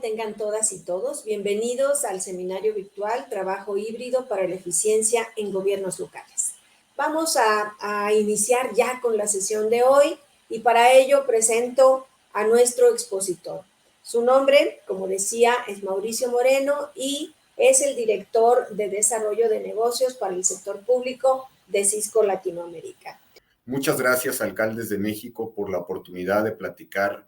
tengan todas y todos. Bienvenidos al seminario virtual Trabajo híbrido para la eficiencia en gobiernos locales. Vamos a iniciar ya con la sesión de hoy y para ello presento a nuestro expositor. Su nombre, como decía, es Mauricio Moreno y es el director de Desarrollo de Negocios para el Sector Público de Cisco Latinoamérica. Muchas gracias, alcaldes de México, por la oportunidad de platicar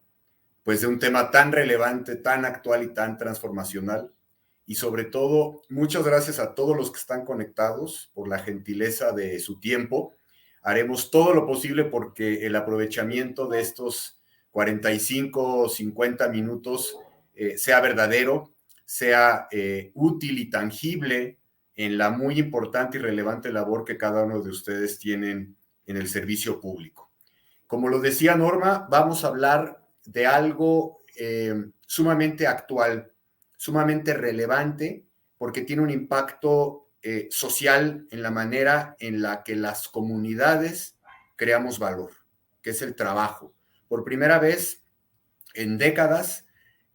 de un tema tan relevante, tan actual y tan transformacional. Y sobre todo, muchas gracias a todos los que están conectados por la gentileza de su tiempo. Haremos todo lo posible porque el aprovechamiento de estos 45 o 50 minutos sea verdadero, sea útil y tangible en la muy importante y relevante labor que cada uno de ustedes tienen en el servicio público. Como lo decía Norma, vamos a hablar de algo sumamente actual, sumamente relevante, porque tiene un impacto social en la manera en la que las comunidades creamos valor, que es el trabajo. Por primera vez en décadas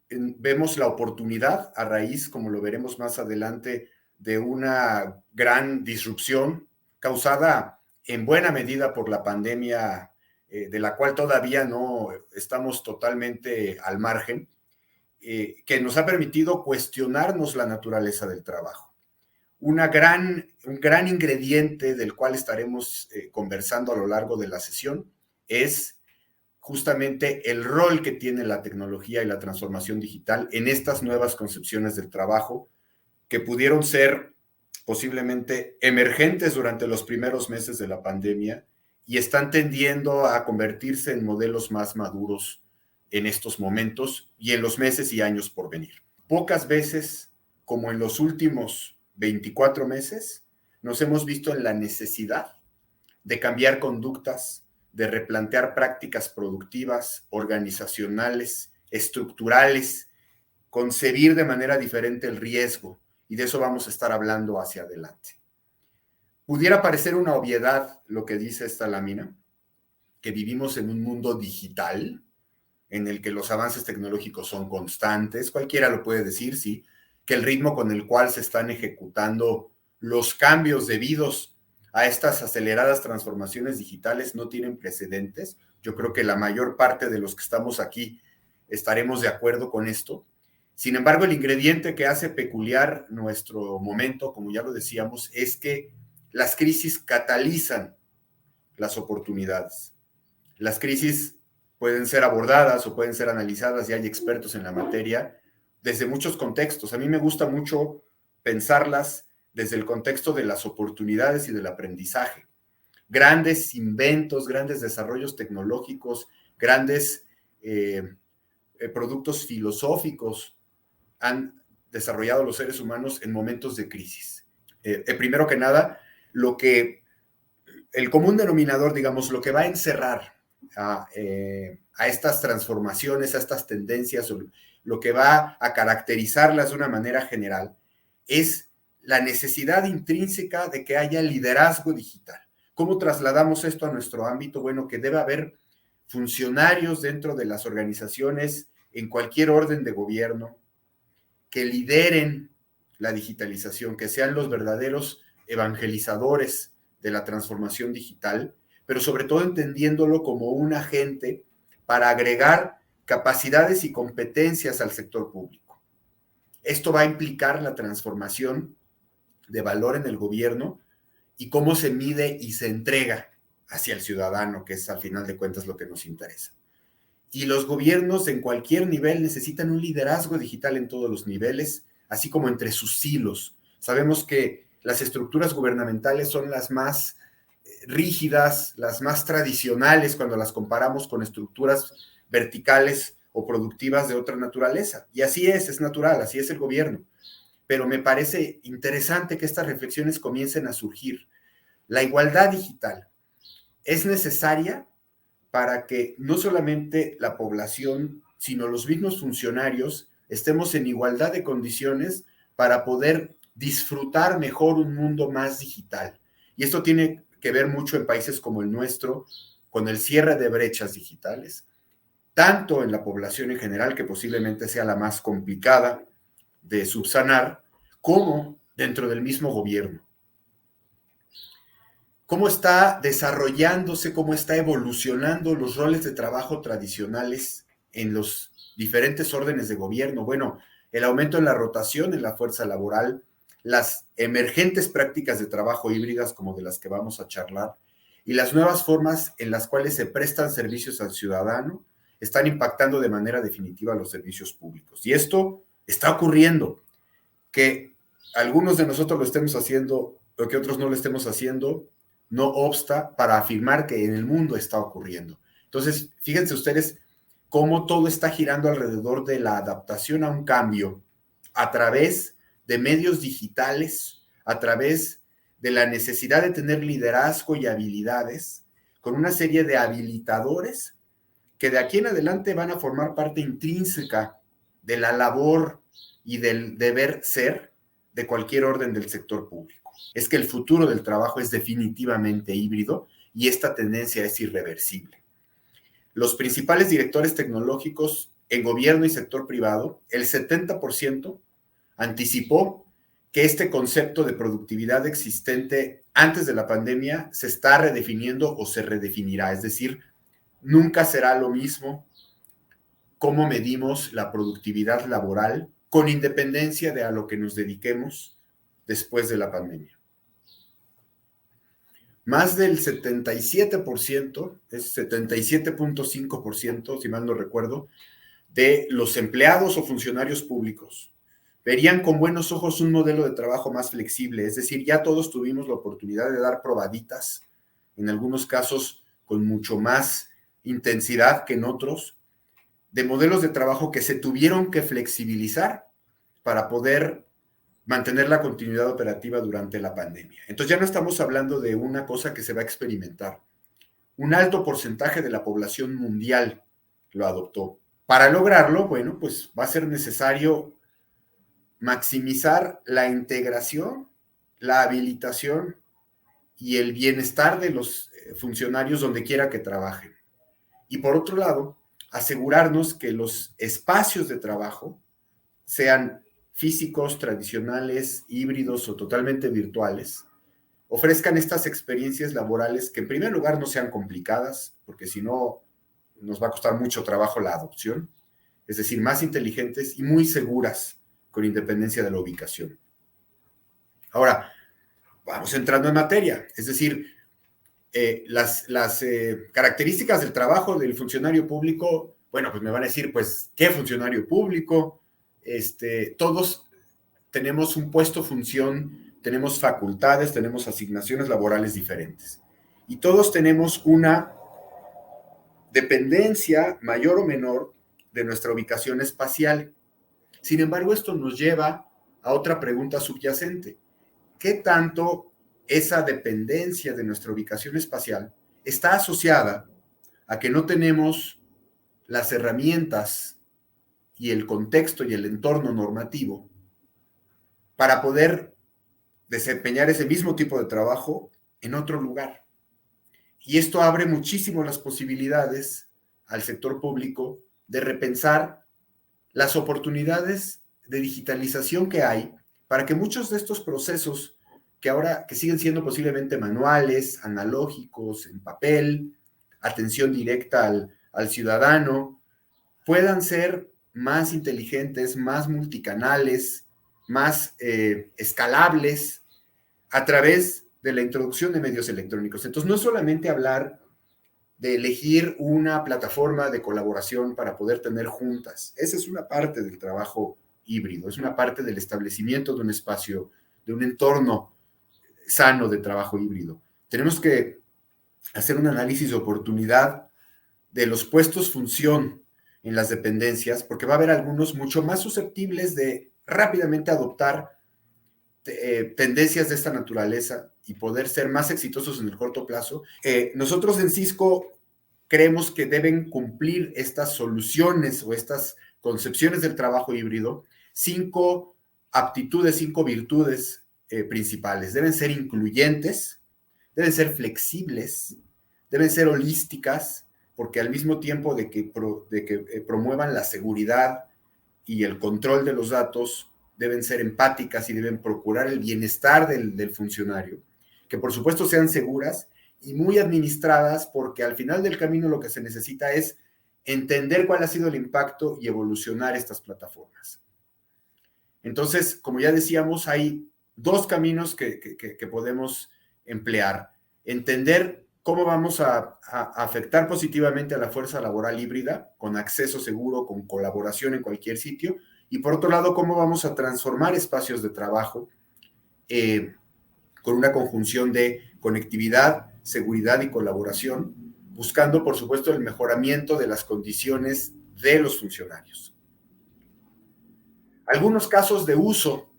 vemos la oportunidad a raíz, como lo veremos más adelante, de una gran disrupción causada en buena medida por la pandemia, de la cual todavía no estamos totalmente al margen, que nos ha permitido cuestionarnos la naturaleza del trabajo. Un gran ingrediente del cual estaremos conversando a lo largo de la sesión es justamente el rol que tiene la tecnología y la transformación digital en estas nuevas concepciones del trabajo que pudieron ser posiblemente emergentes durante los primeros meses de la pandemia y están tendiendo a convertirse en modelos más maduros en estos momentos y en los meses y años por venir. Pocas veces, como en los últimos 24 meses, nos hemos visto en la necesidad de cambiar conductas, de replantear prácticas productivas, organizacionales, estructurales, concebir de manera diferente el riesgo, y de eso vamos a estar hablando hacia adelante. Pudiera parecer una obviedad lo que dice esta lámina, que vivimos en un mundo digital, en el que los avances tecnológicos son constantes, cualquiera lo puede decir, sí, que el ritmo con el cual se están ejecutando los cambios debidos a estas aceleradas transformaciones digitales no tienen precedentes. Yo creo que la mayor parte de los que estamos aquí estaremos de acuerdo con esto. Sin embargo, el ingrediente que hace peculiar nuestro momento, como ya lo decíamos, es que las crisis catalizan las oportunidades. Las crisis pueden ser abordadas o pueden ser analizadas, y hay expertos en la materia, desde muchos contextos. A mí me gusta mucho pensarlas desde el contexto de las oportunidades y del aprendizaje. Grandes inventos, grandes desarrollos tecnológicos, grandes productos filosóficos han desarrollado los seres humanos en momentos de crisis. Primero que nada, el común denominador, digamos, lo que va a encerrar a estas transformaciones, a estas tendencias, lo que va a caracterizarlas de una manera general, es la necesidad intrínseca de que haya liderazgo digital. ¿Cómo trasladamos esto a nuestro ámbito? Bueno, que debe haber funcionarios dentro de las organizaciones en cualquier orden de gobierno que lideren la digitalización, que sean los verdaderos evangelizadores de la transformación digital, pero sobre todo entendiéndolo como un agente para agregar capacidades y competencias al sector público. Esto va a implicar la transformación de valor en el gobierno y cómo se mide y se entrega hacia el ciudadano, que es al final de cuentas lo que nos interesa. Y los gobiernos en cualquier nivel necesitan un liderazgo digital en todos los niveles, así como entre sus hilos. Sabemos que las estructuras gubernamentales son las más rígidas, las más tradicionales cuando las comparamos con estructuras verticales o productivas de otra naturaleza. Y así es natural, así es el gobierno. Pero me parece interesante que estas reflexiones comiencen a surgir. La igualdad digital es necesaria para que no solamente la población, sino los mismos funcionarios estemos en igualdad de condiciones para poder disfrutar mejor un mundo más digital. Y esto tiene que ver mucho en países como el nuestro, con el cierre de brechas digitales. tanto en la población en general, que posiblemente sea la más complicada de subsanar, como dentro del mismo gobierno. Cómo está desarrollándose, cómo está evolucionando los roles de trabajo tradicionales en los diferentes órdenes de gobierno. Bueno, el aumento en la rotación en la fuerza laboral, las emergentes prácticas de trabajo híbridas como de las que vamos a charlar, y las nuevas formas en las cuales se prestan servicios al ciudadano están impactando de manera definitiva los servicios públicos. Y esto está ocurriendo. Que algunos de nosotros lo estemos haciendo o que otros no lo estemos haciendo, no obsta para afirmar que en el mundo está ocurriendo. Entonces, fíjense ustedes cómo todo está girando alrededor de la adaptación a un cambio a través de medios digitales, a través de la necesidad de tener liderazgo y habilidades, con una serie de habilitadores que de aquí en adelante van a formar parte intrínseca de la labor y del deber ser de cualquier orden del sector público. Es que el futuro del trabajo es definitivamente híbrido y esta tendencia es irreversible. Los principales directores tecnológicos en gobierno y sector privado, el 70% anticipó que este concepto de productividad existente antes de la pandemia se está redefiniendo o se redefinirá, es decir, nunca será lo mismo cómo medimos la productividad laboral con independencia de a lo que nos dediquemos después de la pandemia. Más del 77%, es 77.5%, si mal no recuerdo, de los empleados o funcionarios públicos verían con buenos ojos un modelo de trabajo más flexible, es decir, ya todos tuvimos la oportunidad de dar probaditas, en algunos casos con mucho más intensidad que en otros, de modelos de trabajo que se tuvieron que flexibilizar para poder mantener la continuidad operativa durante la pandemia. Entonces ya no estamos hablando de una cosa que se va a experimentar. Un alto porcentaje de la población mundial lo adoptó. Para lograrlo, bueno, pues va a ser necesario maximizar la integración, la habilitación y el bienestar de los funcionarios donde quiera que trabajen. Y por otro lado, asegurarnos que los espacios de trabajo sean físicos, tradicionales, híbridos o totalmente virtuales, ofrezcan estas experiencias laborales que en primer lugar no sean complicadas, porque si no nos va a costar mucho trabajo la adopción, es decir, más inteligentes y muy seguras con independencia de la ubicación. Ahora, vamos entrando en materia, es decir, las características del trabajo del funcionario público, bueno, pues me van a decir, pues, ¿qué funcionario público? Todos tenemos un puesto, función, tenemos facultades, tenemos asignaciones laborales diferentes. Y todos tenemos una dependencia mayor o menor de nuestra ubicación espacial. Sin embargo, esto nos lleva a otra pregunta subyacente. ¿Qué tanto esa dependencia de nuestra ubicación espacial está asociada a que no tenemos las herramientas y el contexto y el entorno normativo para poder desempeñar ese mismo tipo de trabajo en otro lugar? Y esto abre muchísimo las posibilidades al sector público de repensar las oportunidades de digitalización que hay para que muchos de estos procesos que siguen siendo posiblemente manuales, analógicos, en papel, atención directa al ciudadano, puedan ser más inteligentes, más multicanales, más escalables a través de la introducción de medios electrónicos. Entonces, no es solamente hablar de elegir una plataforma de colaboración para poder tener juntas. Esa es una parte del trabajo híbrido, es una parte del establecimiento de un espacio, de un entorno sano de trabajo híbrido. Tenemos que hacer un análisis de oportunidad de los puestos función en las dependencias, porque va a haber algunos mucho más susceptibles de rápidamente adoptar tendencias de esta naturaleza y poder ser más exitosos en el corto plazo. Nosotros en Cisco creemos que deben cumplir estas soluciones o estas concepciones del trabajo híbrido 5 aptitudes, 5 virtudes principales. Deben ser incluyentes, deben ser flexibles, deben ser holísticas, porque al mismo tiempo de que promuevan la seguridad y el control de los datos, deben ser empáticas y deben procurar el bienestar del funcionario, que por supuesto sean seguras y muy administradas, porque al final del camino lo que se necesita es entender cuál ha sido el impacto y evolucionar estas plataformas. Entonces, como ya decíamos, hay dos caminos que podemos emplear. Entender cómo vamos a afectar positivamente a la fuerza laboral híbrida, con acceso seguro, con colaboración en cualquier sitio, y por otro lado, cómo vamos a transformar espacios de trabajo con una conjunción de conectividad, seguridad y colaboración, buscando, por supuesto, el mejoramiento de las condiciones de los funcionarios. Algunos casos de uso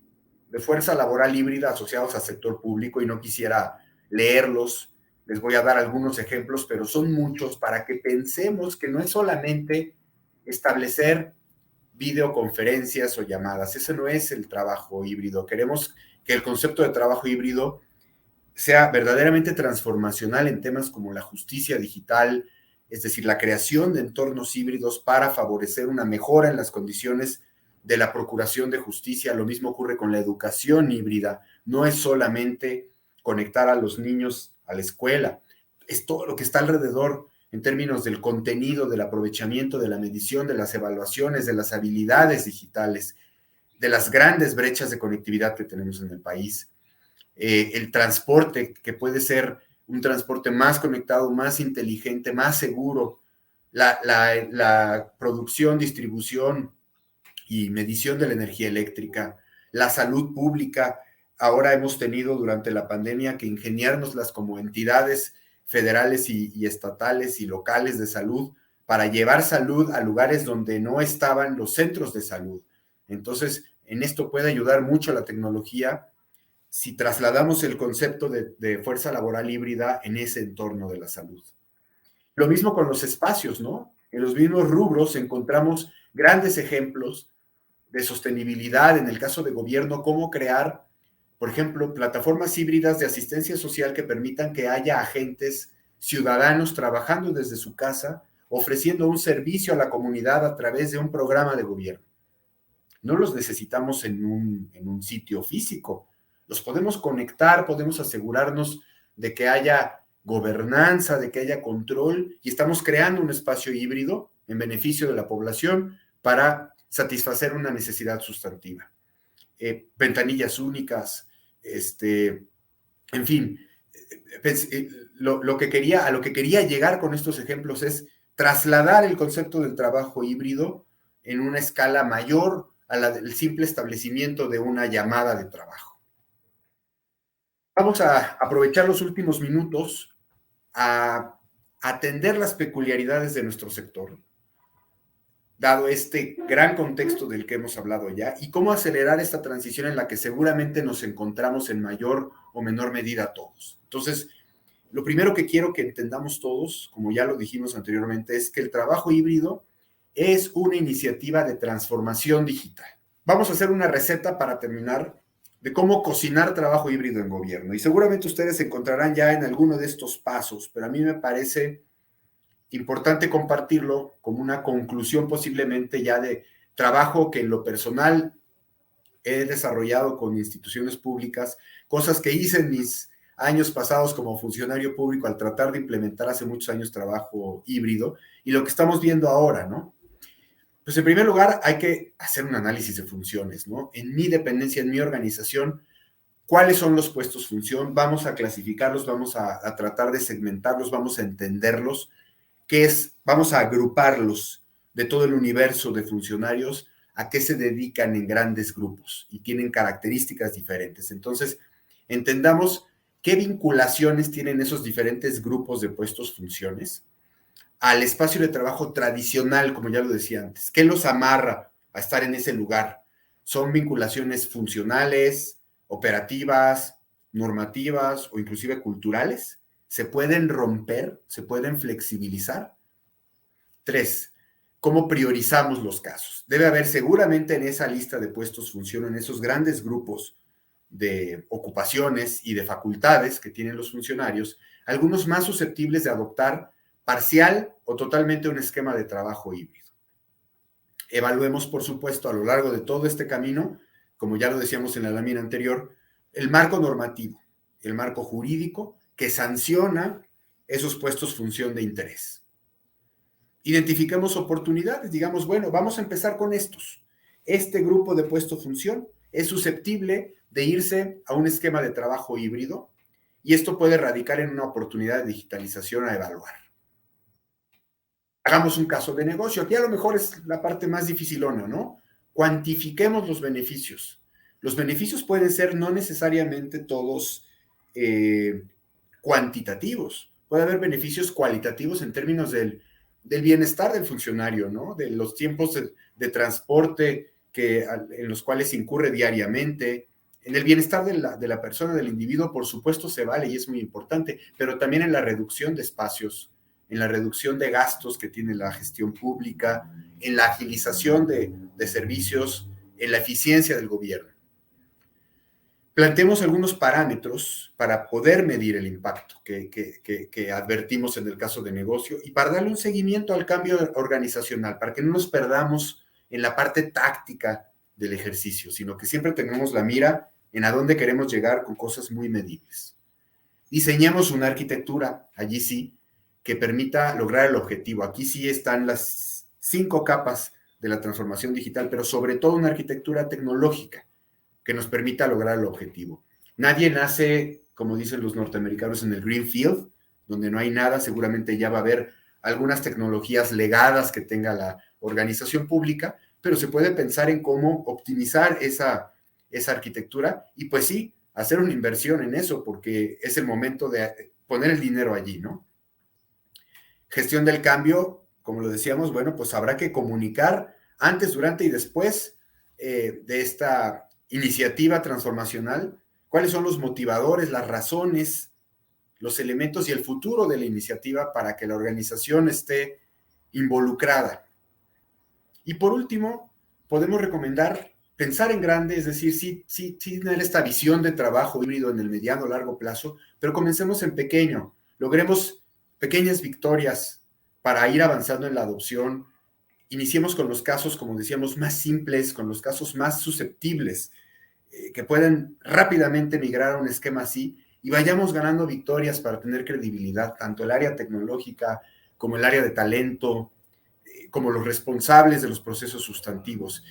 de fuerza laboral híbrida asociados al sector público, y no quisiera leerlos, les voy a dar algunos ejemplos, pero son muchos para que pensemos que no es solamente establecer videoconferencias o llamadas. Ese no es el trabajo híbrido. Queremos que el concepto de trabajo híbrido sea verdaderamente transformacional en temas como la justicia digital, es decir, la creación de entornos híbridos para favorecer una mejora en las condiciones de la procuración de justicia. Lo mismo ocurre con la educación híbrida. No es solamente conectar a los niños a la escuela, es todo lo que está alrededor en términos del contenido, del aprovechamiento, de la medición, de las evaluaciones, de las habilidades digitales, de las grandes brechas de conectividad que tenemos en el país. El transporte, que puede ser un transporte más conectado, más inteligente, más seguro, la producción, distribución y medición de la energía eléctrica, la salud pública. Ahora hemos tenido durante la pandemia que ingeniárnoslas como entidades federales y estatales y locales de salud para llevar salud a lugares donde no estaban los centros de salud. Entonces, en esto puede ayudar mucho la tecnología si trasladamos el concepto de fuerza laboral híbrida en ese entorno de la salud. Lo mismo con los espacios, ¿no? En los mismos rubros encontramos grandes ejemplos de sostenibilidad, en el caso de gobierno, cómo crear, por ejemplo, plataformas híbridas de asistencia social que permitan que haya agentes ciudadanos trabajando desde su casa, ofreciendo un servicio a la comunidad a través de un programa de gobierno. No los necesitamos en un sitio físico. Los podemos conectar, podemos asegurarnos de que haya gobernanza, de que haya control, y estamos creando un espacio híbrido en beneficio de la población para satisfacer una necesidad sustantiva. Ventanillas únicas, en fin, a lo que quería llegar con estos ejemplos es trasladar el concepto del trabajo híbrido en una escala mayor a la del simple establecimiento de una llamada de trabajo. Vamos a aprovechar los últimos minutos a atender las peculiaridades de nuestro sector, dado este gran contexto del que hemos hablado ya, y cómo acelerar esta transición en la que seguramente nos encontramos en mayor o menor medida todos. Entonces, lo primero que quiero que entendamos todos, como ya lo dijimos anteriormente, es que el trabajo híbrido es una iniciativa de transformación digital. Vamos a hacer una receta para terminar de cómo cocinar trabajo híbrido en gobierno, y seguramente ustedes se encontrarán ya en alguno de estos pasos, pero a mí me parece importante compartirlo como una conclusión posiblemente ya de trabajo que en lo personal he desarrollado con instituciones públicas, cosas que hice en mis años pasados como funcionario público al tratar de implementar hace muchos años trabajo híbrido, y lo que estamos viendo ahora, ¿no? Pues en primer lugar hay que hacer un análisis de funciones, ¿no? En mi dependencia, en mi organización, ¿cuáles son los puestos función? Vamos a clasificarlos, vamos a tratar de segmentarlos, vamos a entenderlos, vamos a agruparlos de todo el universo de funcionarios a qué se dedican en grandes grupos y tienen características diferentes. Entonces, entendamos qué vinculaciones tienen esos diferentes grupos de puestos funciones al espacio de trabajo tradicional, como ya lo decía antes. ¿Qué los amarra a estar en ese lugar? ¿Son vinculaciones funcionales, operativas, normativas o inclusive culturales? ¿Se pueden romper? ¿Se pueden flexibilizar? 3. ¿Cómo priorizamos los casos? Debe haber seguramente en esa lista de puestos función, en esos grandes grupos de ocupaciones y de facultades que tienen los funcionarios, algunos más susceptibles de adoptar parcial o totalmente un esquema de trabajo híbrido. Evaluemos, por supuesto, a lo largo de todo este camino, como ya lo decíamos en la lámina anterior, el marco normativo, el marco jurídico que sanciona esos puestos función de interés. Identifiquemos oportunidades, digamos, bueno, vamos a empezar con estos. Este grupo de puesto función es susceptible de irse a un esquema de trabajo híbrido y esto puede radicar en una oportunidad de digitalización a evaluar. Hagamos un caso de negocio. Aquí a lo mejor es la parte más dificilona, ¿no? Cuantifiquemos los beneficios. Los beneficios pueden ser no necesariamente todos cuantitativos. Puede haber beneficios cualitativos en términos del bienestar del funcionario, ¿no? De los tiempos de transporte en los cuales incurre diariamente. En el bienestar de la persona, del individuo, por supuesto, se vale y es muy importante, pero también en la reducción de espacios, en la reducción de gastos que tiene la gestión pública, en la agilización de servicios, en la eficiencia del gobierno. Planteemos algunos parámetros para poder medir el impacto que advertimos en el caso de negocio y para darle un seguimiento al cambio organizacional, para que no nos perdamos en la parte táctica del ejercicio, sino que siempre tengamos la mira en a dónde queremos llegar con cosas muy medibles. Diseñemos una arquitectura, allí sí, que permita lograr el objetivo. Aquí sí están las 5 capas de la transformación digital, pero sobre todo una arquitectura tecnológica que nos permita lograr el objetivo. Nadie nace, como dicen los norteamericanos, en el greenfield, donde no hay nada. Seguramente ya va a haber algunas tecnologías legadas que tenga la organización pública, pero se puede pensar en cómo optimizar esa arquitectura y pues sí, hacer una inversión en eso, porque es el momento de poner el dinero allí, ¿no? Gestión del cambio, como lo decíamos, bueno, pues habrá que comunicar antes, durante y después de esta iniciativa transformacional, cuáles son los motivadores, las razones, los elementos y el futuro de la iniciativa para que la organización esté involucrada. Y por último, podemos recomendar pensar en grande, es decir, sí tener esta visión de trabajo híbrido en el mediano o largo plazo, pero comencemos en pequeño, logremos pequeñas victorias para ir avanzando en la adopción. Iniciemos con los casos, como decíamos, más simples, con los casos más susceptibles, que pueden rápidamente migrar a un esquema así y vayamos ganando victorias para tener credibilidad, tanto el área tecnológica como el área de talento, como los responsables de los procesos sustantivos.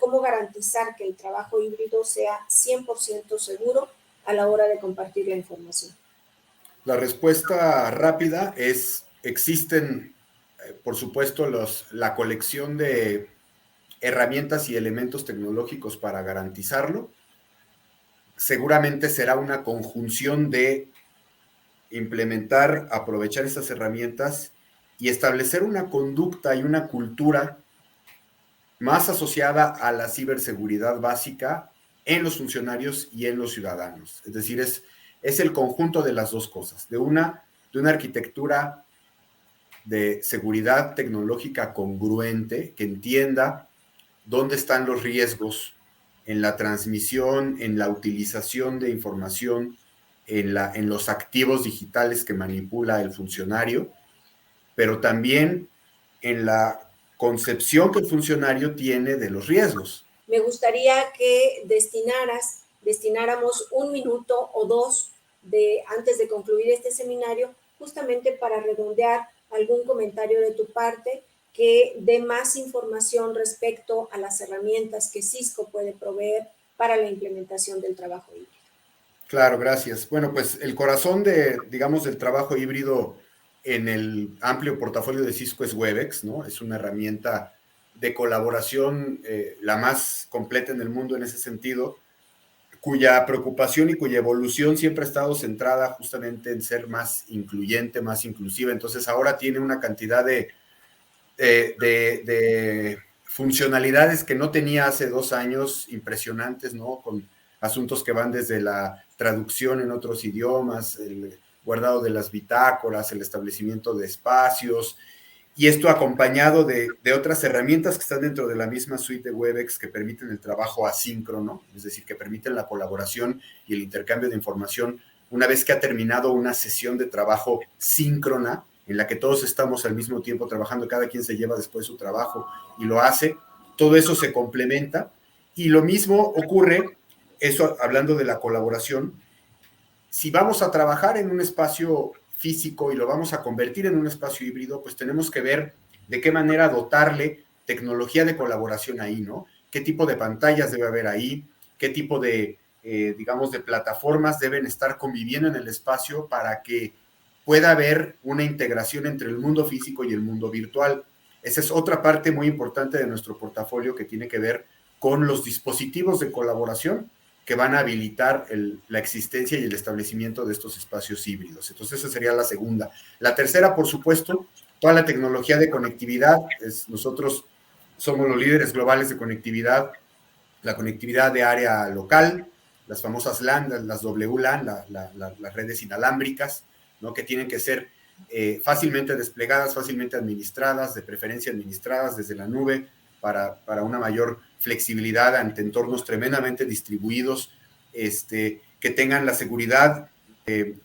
¿Cómo garantizar que el trabajo híbrido sea 100% seguro a la hora de compartir la información? La respuesta rápida es, existen, por supuesto, la colección de herramientas y elementos tecnológicos para garantizarlo. Seguramente será una conjunción de implementar, aprovechar estas herramientas y establecer una conducta y una cultura más asociada a la ciberseguridad básica en los funcionarios y en los ciudadanos. Es decir, es el conjunto de las dos cosas, de una arquitectura de seguridad tecnológica congruente que entienda dónde están los riesgos en la transmisión, en la utilización de información, en los activos digitales que manipula el funcionario, pero también en la concepción que el funcionario tiene de los riesgos. Me gustaría que destináramos 1 minuto o 2 antes de concluir este seminario, justamente para redondear algún comentario de tu parte que dé más información respecto a las herramientas que Cisco puede proveer para la implementación del trabajo híbrido. Claro, gracias. Bueno, pues el corazón del trabajo híbrido en el amplio portafolio de Cisco es Webex, ¿no? Es una herramienta de colaboración la más completa en el mundo en ese sentido, cuya preocupación y cuya evolución siempre ha estado centrada justamente en ser más incluyente, más inclusiva. Entonces ahora tiene una cantidad de funcionalidades que no tenía hace 2 años, impresionantes, ¿no? Con asuntos que van desde la traducción en otros idiomas, el guardado de las bitácoras, el establecimiento de espacios, y esto acompañado de otras herramientas que están dentro de la misma suite de Webex que permiten el trabajo asíncrono, es decir, que permiten la colaboración y el intercambio de información una vez que ha terminado una sesión de trabajo síncrona, en la que todos estamos al mismo tiempo trabajando, cada quien se lleva después su trabajo y lo hace, todo eso se complementa, y lo mismo ocurre, eso hablando de la colaboración, si vamos a trabajar en un espacio físico y lo vamos a convertir en un espacio híbrido, pues tenemos que ver de qué manera dotarle tecnología de colaboración ahí, ¿no? ¿Qué tipo de pantallas debe haber ahí? ¿Qué tipo de, digamos, de plataformas deben estar conviviendo en el espacio para que pueda haber una integración entre el mundo físico y el mundo virtual? Esa es otra parte muy importante de nuestro portafolio que tiene que ver con los dispositivos de colaboración que van a habilitar la existencia y el establecimiento de estos espacios híbridos. Entonces, esa sería la segunda. La tercera, por supuesto, toda la tecnología de conectividad. Nosotros somos los líderes globales de conectividad, la conectividad de área local, las famosas LAN, las WLAN, las redes inalámbricas, ¿no? Que tienen que ser fácilmente desplegadas, fácilmente administradas, de preferencia administradas desde la nube, para una mayor flexibilidad ante entornos tremendamente distribuidos, que tengan la seguridad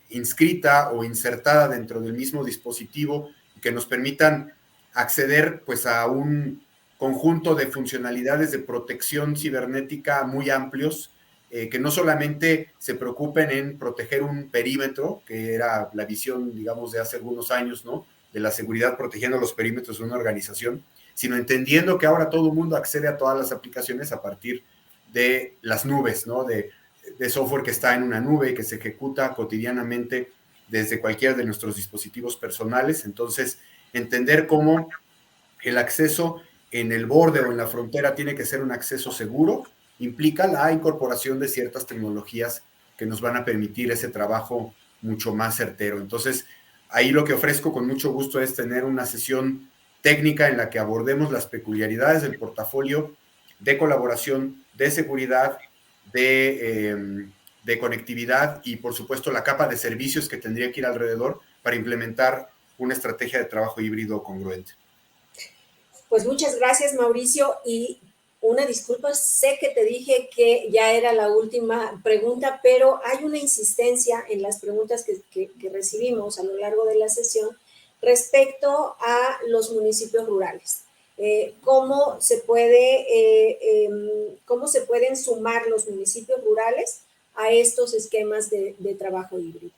inscrita o insertada dentro del mismo dispositivo, y que nos permitan acceder pues a un conjunto de funcionalidades de protección cibernética muy amplios, que no solamente se preocupen en proteger un perímetro, que era la visión, digamos, de hace algunos años, ¿no? De la seguridad protegiendo los perímetros de una organización, sino entendiendo que ahora todo el mundo accede a todas las aplicaciones a partir de las nubes, ¿no? De software que está en una nube y que se ejecuta cotidianamente desde cualquiera de nuestros dispositivos personales. Entonces, entender cómo el acceso en el borde o en la frontera tiene que ser un acceso seguro, implica la incorporación de ciertas tecnologías que nos van a permitir ese trabajo mucho más certero. Entonces, ahí lo que ofrezco con mucho gusto es tener una sesión técnica en la que abordemos las peculiaridades del portafolio de colaboración, de seguridad, de conectividad y, por supuesto, la capa de servicios que tendría que ir alrededor para implementar una estrategia de trabajo híbrido congruente. Pues muchas gracias, Mauricio, y una disculpa, sé que te dije que ya era la última pregunta, pero hay una insistencia en las preguntas que recibimos a lo largo de la sesión respecto a los municipios rurales. ¿Cómo se pueden sumar los municipios rurales a estos esquemas de trabajo híbrido?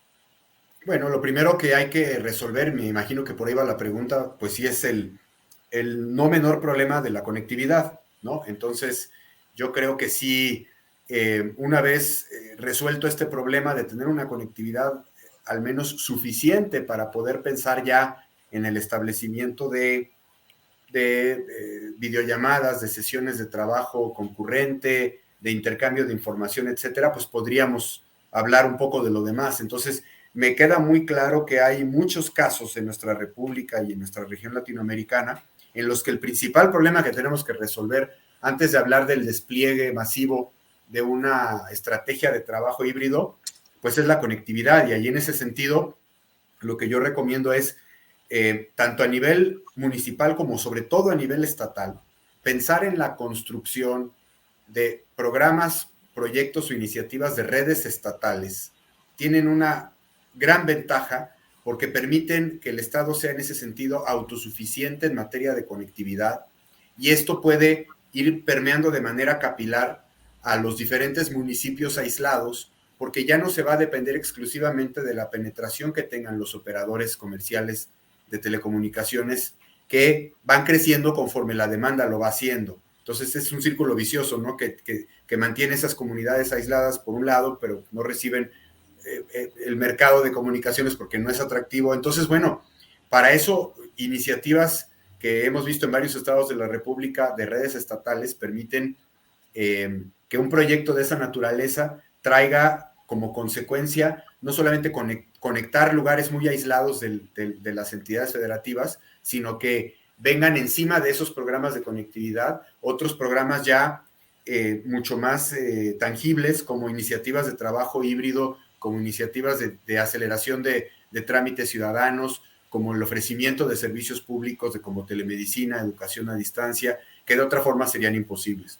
Bueno, lo primero que hay que resolver, me imagino que por ahí va la pregunta, pues sí es el no menor problema de la conectividad, ¿no? Entonces, yo creo que sí, una vez resuelto este problema de tener una conectividad al menos suficiente para poder pensar ya en el establecimiento de videollamadas, de sesiones de trabajo concurrente, de intercambio de información, etcétera, pues podríamos hablar un poco de lo demás. Entonces, me queda muy claro que hay muchos casos en nuestra república y en nuestra región latinoamericana en los que el principal problema que tenemos que resolver antes de hablar del despliegue masivo de una estrategia de trabajo híbrido, pues es la conectividad. Y ahí en ese sentido, lo que yo recomiendo es, tanto a nivel municipal como sobre todo a nivel estatal, pensar en la construcción de programas, proyectos o iniciativas de redes estatales. Tienen una gran ventaja porque permiten que el Estado sea en ese sentido autosuficiente en materia de conectividad, y esto puede ir permeando de manera capilar a los diferentes municipios aislados, porque ya no se va a depender exclusivamente de la penetración que tengan los operadores comerciales de telecomunicaciones, que van creciendo conforme la demanda lo va haciendo. Entonces es un círculo vicioso, ¿no? Que mantiene esas comunidades aisladas por un lado, pero no reciben el mercado de comunicaciones porque no es atractivo. Entonces, bueno, para eso iniciativas que hemos visto en varios estados de la República de redes estatales permiten que un proyecto de esa naturaleza traiga como consecuencia no solamente conectar lugares muy aislados de las entidades federativas, sino que vengan encima de esos programas de conectividad otros programas ya mucho más tangibles, como iniciativas de trabajo híbrido, como iniciativas de aceleración de trámites ciudadanos, como el ofrecimiento de servicios públicos como telemedicina, educación a distancia, que de otra forma serían imposibles.